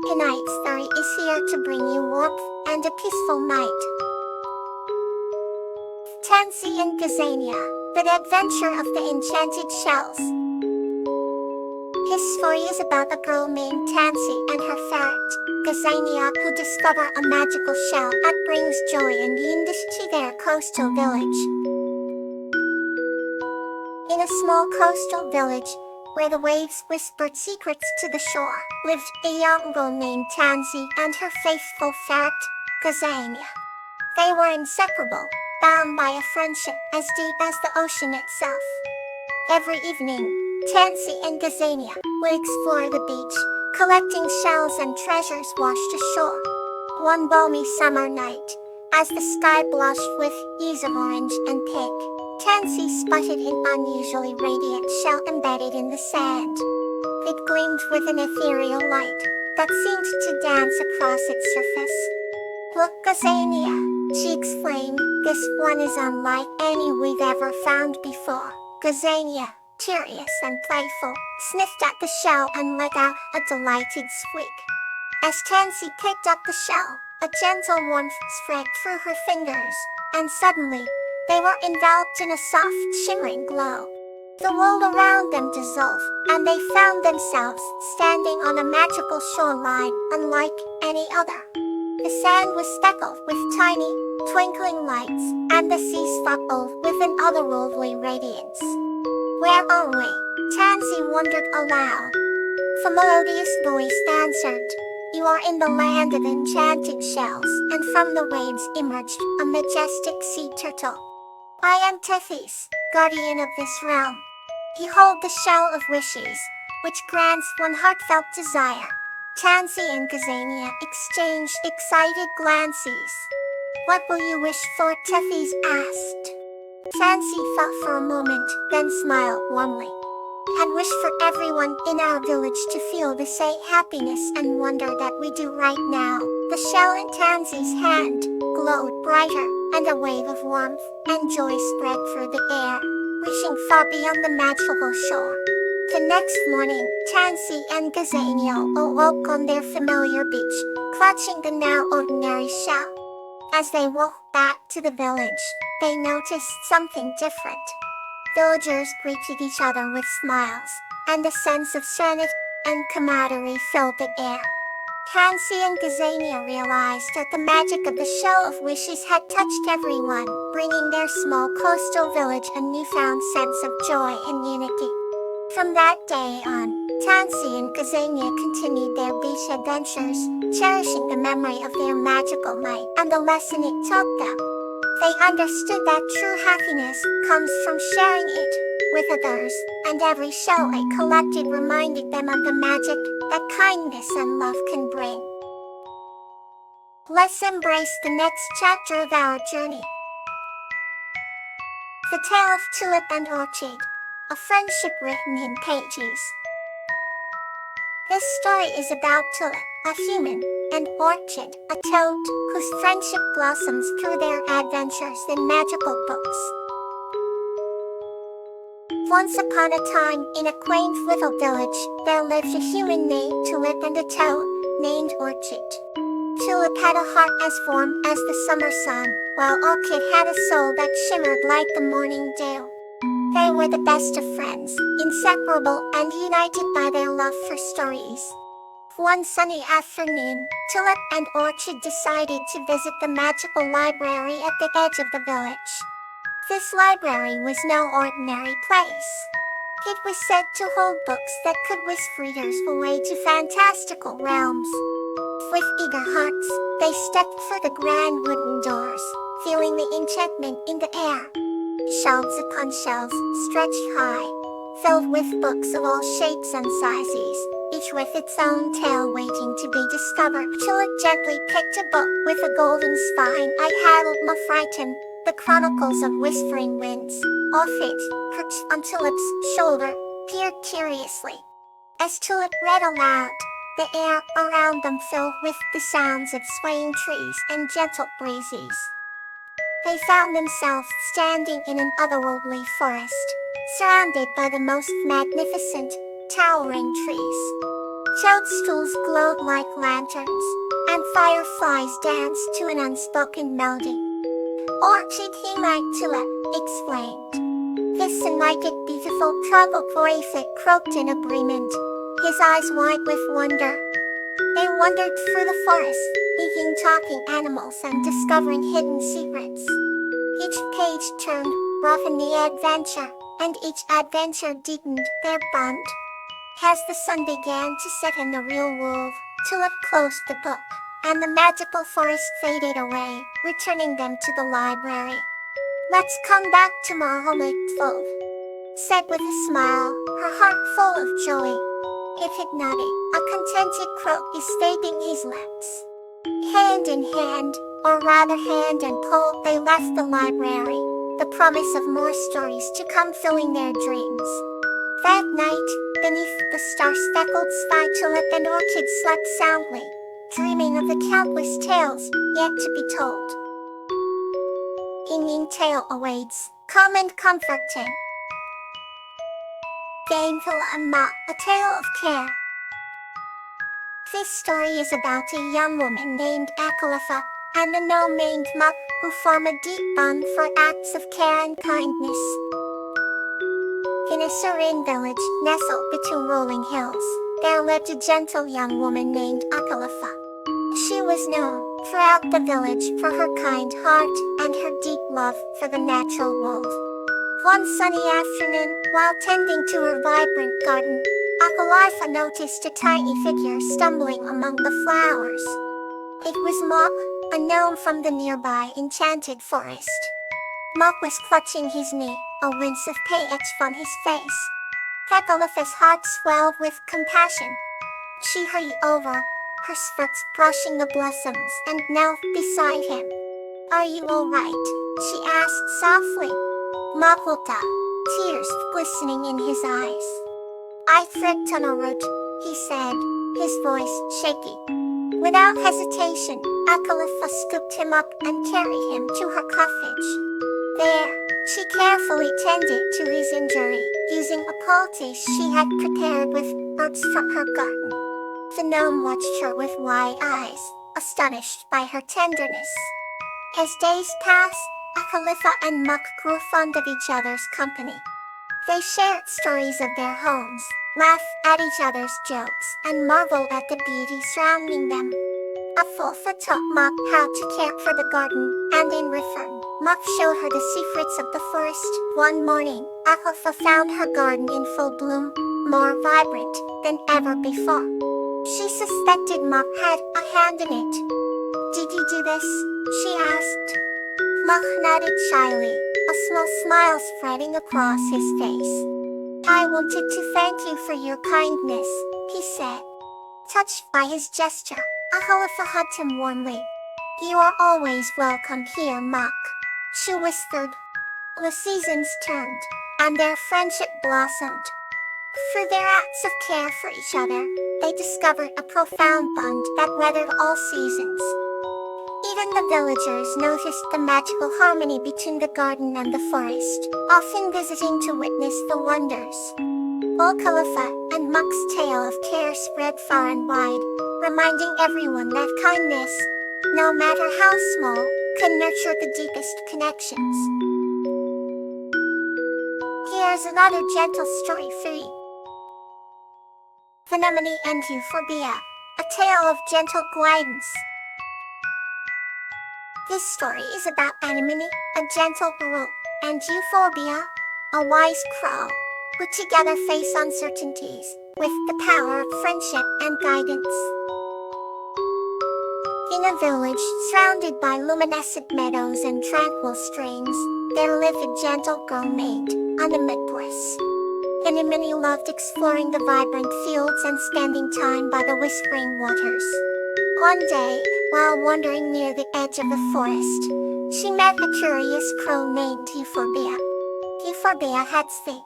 Tonight's story is here to bring you warmth and a peaceful night. Tansy and Gazania, The Adventure of the Enchanted Shells. His story is about a girl named Tansy and her ferret, Gazania, who discover a magical shell that brings joy and newness to their coastal village. In a small coastal village, where the waves whispered secrets to the shore, lived a young girl named Tansy and her faithful ferret, Gazania. They were inseparable, bound by a friendship as deep as the ocean itself. Every evening, Tansy and Gazania would explore the beach, collecting shells and treasures washed ashore. One balmy summer night, as the sky blushed with hues of orange and pink, Tansy spotted an unusually radiant shell embedded in the sand. It gleamed with an ethereal light that seemed to dance across its surface. "Look, Gazania," she exclaimed, "this one is unlike any we've ever found before." Gazania, curious and playful, sniffed at the shell and let out a delighted squeak. As Tansy picked up the shell, a gentle warmth spread through her fingers, and suddenly, they were enveloped in a soft, shimmering glow. The world around them dissolved, and they found themselves standing on a magical shoreline unlike any other. The sand was speckled with tiny, twinkling lights, and the sea sparkled with an otherworldly radiance. "Where are we?" Tansy wondered aloud. The melodious voice answered, "You are in the land of enchanted shells," and from the waves emerged a majestic sea turtle. "I am Tethys, guardian of this realm. Behold the shell of wishes, which grants one heartfelt desire." Tansy and Gazania exchanged excited glances. "What will you wish for?" Tethys asked. Tansy thought for a moment, then smiled warmly. "I'd wish for everyone in our village to feel the same happiness and wonder that we do right now." The shell in Tansy's hand glowed brighter, and a wave of warmth and joy spread through the air, reaching far beyond the magical shore. The next morning, Tansy and Gazania awoke on their familiar beach, clutching the now ordinary shell. As they walked back to the village, they noticed something different. Villagers greeted each other with smiles, and a sense of serenity and camaraderie filled the air. Tansy and Gazania realized that the magic of the shell of wishes had touched everyone, bringing their small coastal village a newfound sense of joy and unity. From that day on, Tansy and Gazania continued their beach adventures, cherishing the memory of their magical night and the lesson it taught them. They understood that true happiness comes from sharing it with others, and every shell they collected reminded them of the magic that kindness and love can bring. Let's embrace the next chapter of our journey. The Tale of Tulip and Orchid, a friendship written in pages. This story is about Tulip, a human, and Orchid, a toad, whose friendship blossoms through their adventures in magical books. Once upon a time, in a quaint little village, there lived a human named Tulip and a toad named Orchid. Tulip had a heart as warm as the summer sun, while Orchid had a soul that shimmered like the morning dew. They were the best of friends, inseparable and united by their love for stories. One sunny afternoon, Tulip and Orchid decided to visit the magical library at the edge of the village. This library was no ordinary place. It was said to hold books that could whisk readers away to fantastical realms. With eager hearts, they stepped through the grand wooden doors, feeling the enchantment in the air. Shelves upon shelves stretched high, filled with books of all shapes and sizes, each with its own tale waiting to be discovered. Tulip gently picked a book with a golden spine. "I Harold Ma Frighten, The Chronicles of Whispering Winds." Orchid, perched on Tulip's shoulder, peered curiously. As Tulip read aloud, the air around them filled with the sounds of swaying trees and gentle breezes. They found themselves standing in an otherworldly forest, surrounded by the most magnificent, towering trees. Toadstools glowed like lanterns, and fireflies danced to an unspoken melody. Orchid he liked to explained. Listen like it beautiful trouble voice it croaked in agreement, his eyes wide with wonder. They wandered through the forest, meeting talking animals and discovering hidden secrets. Each page turned rough in the adventure, and each adventure deepened their bond. As the sun began to set in the real world, Tulip closed the book, and the magical forest faded away, returning them to the library. "Let's come back tomorrow, Tulip," said with a smile, her heart full of joy. It had nodded, a contented croak escaping his lips. Hand in hand, or rather hand and pole, they left the library, the promise of more stories to come filling their dreams. That night, beneath the star-speckled sky, Tulip and Orchid slept soundly, dreaming of the countless tales yet to be told. Evening tale awaits, calm and comforting. Gainful and Mock, a tale of care. This story is about a young woman named Akalfa and a gnome named Muck who form a deep bond for acts of care and kindness. In a serene village nestled between rolling hills, there lived a gentle young woman named Akalfa. She was known throughout the village for her kind heart and her deep love for the natural world. One sunny afternoon, while tending to her vibrant garden, Akalfa noticed a tiny figure stumbling among the flowers. It was Muck, a gnome from the nearby enchanted forest. Muck was clutching his knee, a wince of pain from his face. Akalfa's heart swelled with compassion. She hurried over, her skirts brushing the blossoms, and knelt beside him. "Are you all right?" she asked softly. Muck looked up, tears glistening in his eyes. "I tripped on a root," he said, his voice shaky. Without hesitation, Akalfa scooped him up and carried him to her cottage. There, she carefully tended to his injury, using a poultice she had prepared with herbs from her garden. The gnome watched her with wide eyes, astonished by her tenderness. As days passed, Akalfa and Muck grew fond of each other's company. They shared stories of their homes, laughed at each other's jokes, and marveled at the beauty surrounding them. Akalfa taught Muck how to care for the garden, and in return, Muck showed her the secrets of the forest. One morning, Akalfa found her garden in full bloom, more vibrant than ever before. She suspected Muck had a hand in it. "Did you do this?" she asked. Muck nodded shyly, a small smile spreading across his face. "I wanted to thank you for your kindness," he said. Touched by his gesture, Akalfa hugged him warmly. "You are always welcome here, Muck," she whispered. The seasons turned, and their friendship blossomed. Through their acts of care for each other, they discovered a profound bond that weathered all seasons. Even the villagers noticed the magical harmony between the garden and the forest, often visiting to witness the wonders. Akalfa and Muck's tale of care spread far and wide, reminding everyone that kindness, no matter how small, can nurture the deepest connections. Here's another gentle story for you. Anemone and Euphorbia, a tale of gentle guidance. This story is about Anemone, a gentle girl, and Euphorbia, a wise crow, who together face uncertainties with the power of friendship and guidance. In a village surrounded by luminescent meadows and tranquil streams, there lived a gentle girl named Anemone. Anemone loved exploring the vibrant fields and spending time by the whispering waters. One day, while wandering near the edge of the forest, she met a curious crow named Euphorbia. Euphorbia had thick,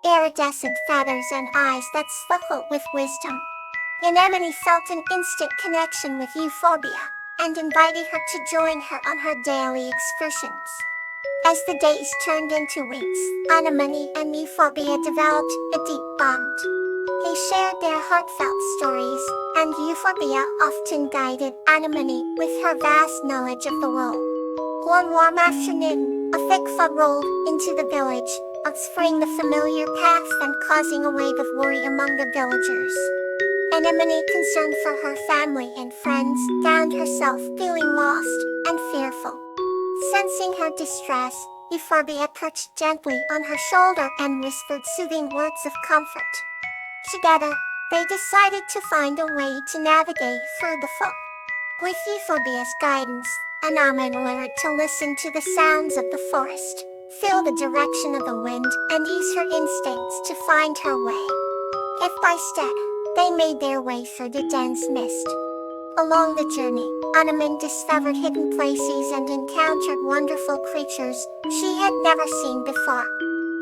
iridescent feathers and eyes that sparkled with wisdom. Anemone felt an instant connection with Euphorbia, and invited her to join her on her daily excursions. As the days turned into weeks, Anemone and Euphorbia developed a deep bond. He shared their heartfelt stories, and Euphorbia often guided Anemone with her vast knowledge of the world. One warm afternoon, a thick fog rolled into the village, obscuring the familiar path and causing a wave of worry among the villagers. Anemone, concerned for her family and friends, found herself feeling lost and fearful. Sensing her distress, Euphorbia perched gently on her shoulder and whispered soothing words of comfort. Together, they decided to find a way to navigate through the fog. With Euphorbia's guidance, Anemone learned to listen to the sounds of the forest, feel the direction of the wind, and use her instincts to find her way. Step by step, they made their way through the dense mist. Along the journey, Anemone discovered hidden places and encountered wonderful creatures she had never seen before.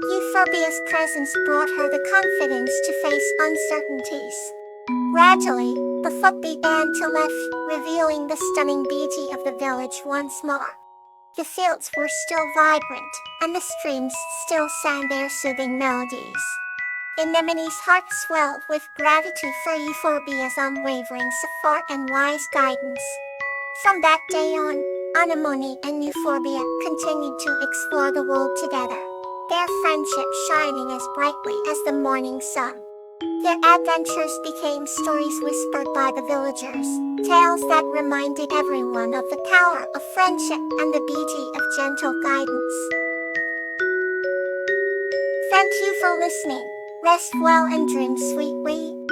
Euphorbia's presence brought her the confidence to face uncertainties. Gradually, the fog began to lift, revealing the stunning beauty of the village once more. The fields were still vibrant, and the streams still sang their soothing melodies. Anemone's heart swelled with gratitude for Euphorbia's unwavering support and wise guidance. From that day on, Anemone and Euphorbia continued to explore the world together, their friendship shining as brightly as the morning sun. Their adventures became stories whispered by the villagers, tales that reminded everyone of the power of friendship and the beauty of gentle guidance. Thank you for listening. Rest well and dream sweetly.